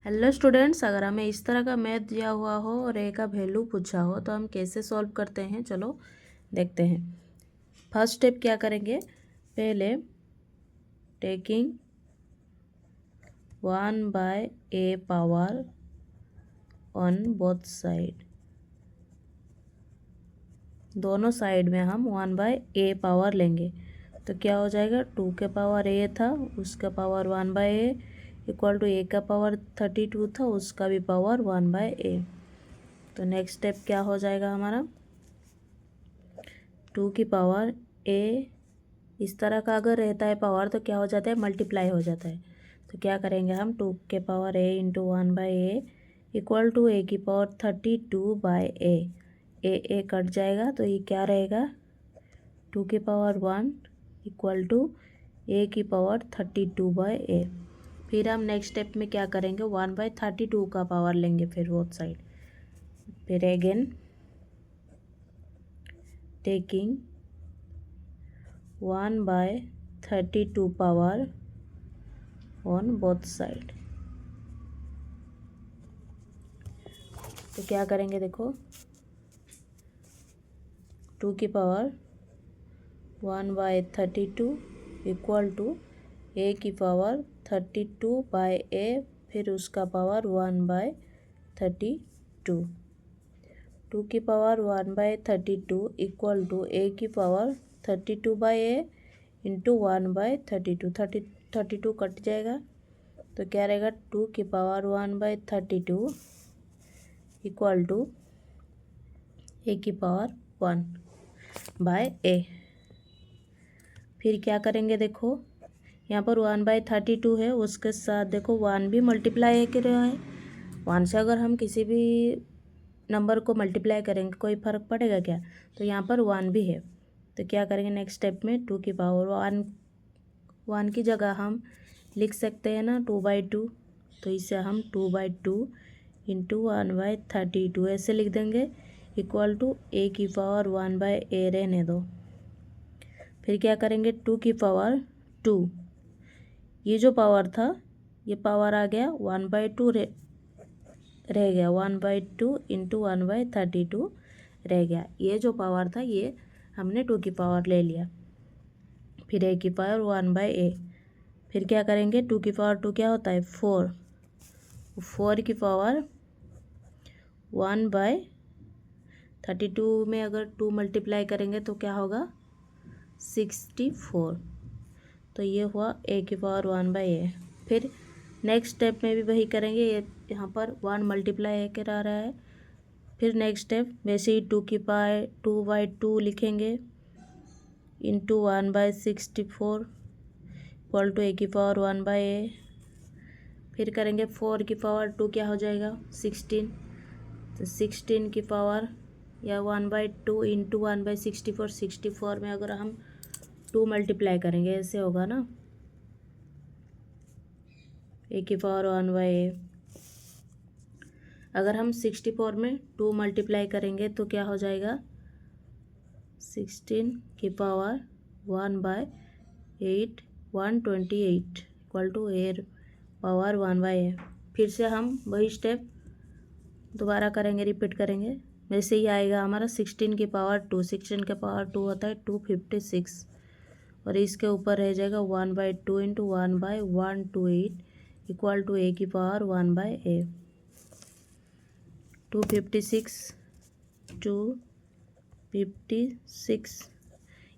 Hello students, अगर हमें इस तरह का मैथ दिया हुआ हो और ए का वैल्यू पूछा हो तो हम कैसे सॉल्व करते हैं, चलो देखते हैं। फर्स्ट स्टेप क्या करेंगे, पहले taking 1/a power on both side, दोनों साइड में हम 1/a पावर लेंगे तो क्या हो जाएगा, 2 के पावर a था उसका power 1/a equal to a का पावर 32 था उसका भी पावर 1/a। तो नेक्स्ट स्टेप क्या हो जाएगा हमारा, 2 की पावर a, इस तरह का अगर रहता है पावर तो क्या हो जाता है, मल्टीप्लाई हो जाता है। तो क्या करेंगे हम, 2 के power a into 1/a equal to a की पावर 32/a, a कट जाएगा तो ये क्या रहेगा, 2 की पावर 1 इक्वल टू a की पावर 32/a। फिर हम नेक्स्ट स्टेप में क्या करेंगे, 1/32 का पावर लेंगे फिर बोथ साइड। फिर again taking 1/32 power on both side. तो क्या करेंगे, देखो 2 की पावर 1/32 इक्वल टू a की पावर 32/a, फिर उसका पावर 1/32। 2 की पावर 1/32 इक्वल टू a की पावर 32/a इंटू 1/32, 32 कट जाएगा तो क्या रहेगा, 2 की पावर 1/32 इक्वल टू a की पावर 1/a। फिर क्या करेंगे, देखो यहाँ पर 1/32 है, उसके साथ देखो 1 भी मल्टीप्लाई कर रहा है। 1 से अगर हम किसी भी नंबर को मल्टीप्लाई करेंगे कोई फ़र्क पड़ेगा क्या, तो यहाँ पर 1 भी है। तो क्या करेंगे नेक्स्ट स्टेप में, 2 की पावर 1 की जगह हम लिख सकते हैं ना 2/2, तो इसे हम 2/2 इंटू 1/32 ऐसे लिख देंगे इक्वल टू a की पावर 1/a रहने दो। फिर क्या करेंगे, 2 की पावर 2, ये जो पावर था ये पावर आ गया 1/2 रह गया, 1/2 इंटू 1/32 रह गया। ये जो पावर था ये हमने 2 की पावर ले लिया। फिर a की पावर 1/a, फिर क्या करेंगे, 2 की पावर 2 क्या होता है 4, 4 की पावर 1/32 में अगर 2 मल्टीप्लाई करेंगे तो क्या होगा 64। तो ये हुआ a की पावर 1/a। फिर नेक्स्ट स्टेप में भी वही करेंगे, ये यहाँ पर 1 मल्टीप्लाई करा रहा है। फिर नेक्स्ट स्टेप वैसे ही 2 की पावर 2/2 लिखेंगे इंटू 1/64 इक्वल टू a की पावर 1/a। फिर करेंगे 4 की पावर 2 क्या हो जाएगा 16, तो 16 की पावर या 1/2 इंटू 1/64, 64 में अगर हम 2 मल्टीप्लाई करेंगे ऐसे होगा ना, a की पावर 1/a। अगर हम 64 में 2 मल्टीप्लाई करेंगे तो क्या हो जाएगा, 16 की power 1/8 128 equal to a power 1/a। फिर से हम वही स्टेप दोबारा करेंगे, रिपीट करेंगे, वैसे ही आएगा हमारा 16 की पावर 2, 16 के पावर 2 होता है 256, और इसके ऊपर रह जाएगा 1/2 इंटू 1/128 इक्वल टू a की पावर 1/a। 256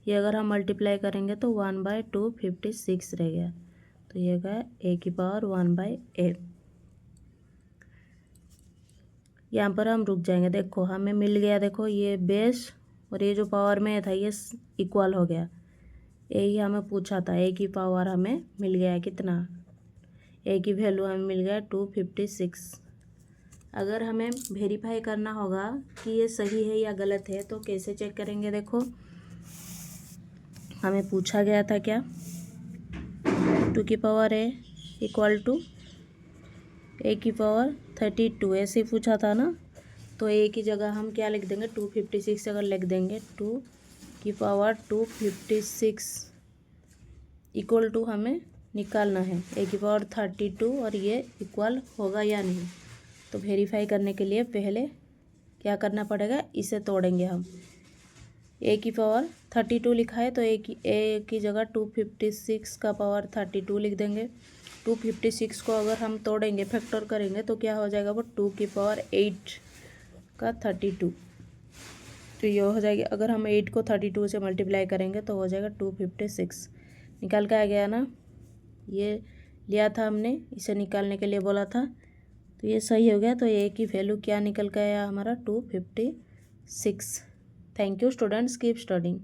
ये अगर हम मल्टीप्लाई करेंगे तो 1/256 रह गया, तो ये गया a की पावर 1/a। यहाँ पर हम रुक जाएंगे, देखो हमें मिल गया, देखो ये बेस और ये जो पावर में था ये इक्वल हो गया। यही हमें पूछा था, a की पावर हमें मिल गया कितना, a की वैल्यू हमें मिल गया 256। अगर हमें वेरीफाई करना होगा कि ये सही है या गलत है तो कैसे चेक करेंगे, देखो हमें पूछा गया था क्या, 2 की power a equal to a की पावर 32 ऐसे ही पूछा था ना, तो a की जगह हम क्या लिख देंगे 256 अगर लिख देंगे 2 की पावर 256 इक्वल टू हमें निकालना है ए की पावर 32 और ये इक्वल होगा या नहीं। तो वेरीफाई करने के लिए पहले क्या करना पड़ेगा, इसे तोड़ेंगे हम। ए की पावर 32 लिखा है तो ए की जगह 256 का पावर 32 लिख देंगे। 256 को अगर हम तोड़ेंगे, फैक्टर करेंगे तो क्या हो जाएगा, वो 2 की पावर 8 का 32। तो ये हो जाएगी, अगर हम 8 को 32 से मल्टीप्लाई करेंगे तो हो जाएगा 256। निकाल के आ गया ना, ये लिया था हमने, इसे निकालने के लिए बोला था, तो ये सही हो गया। तो ए की वैल्यू क्या निकल के आया हमारा, 256। Thank you students, keep studying.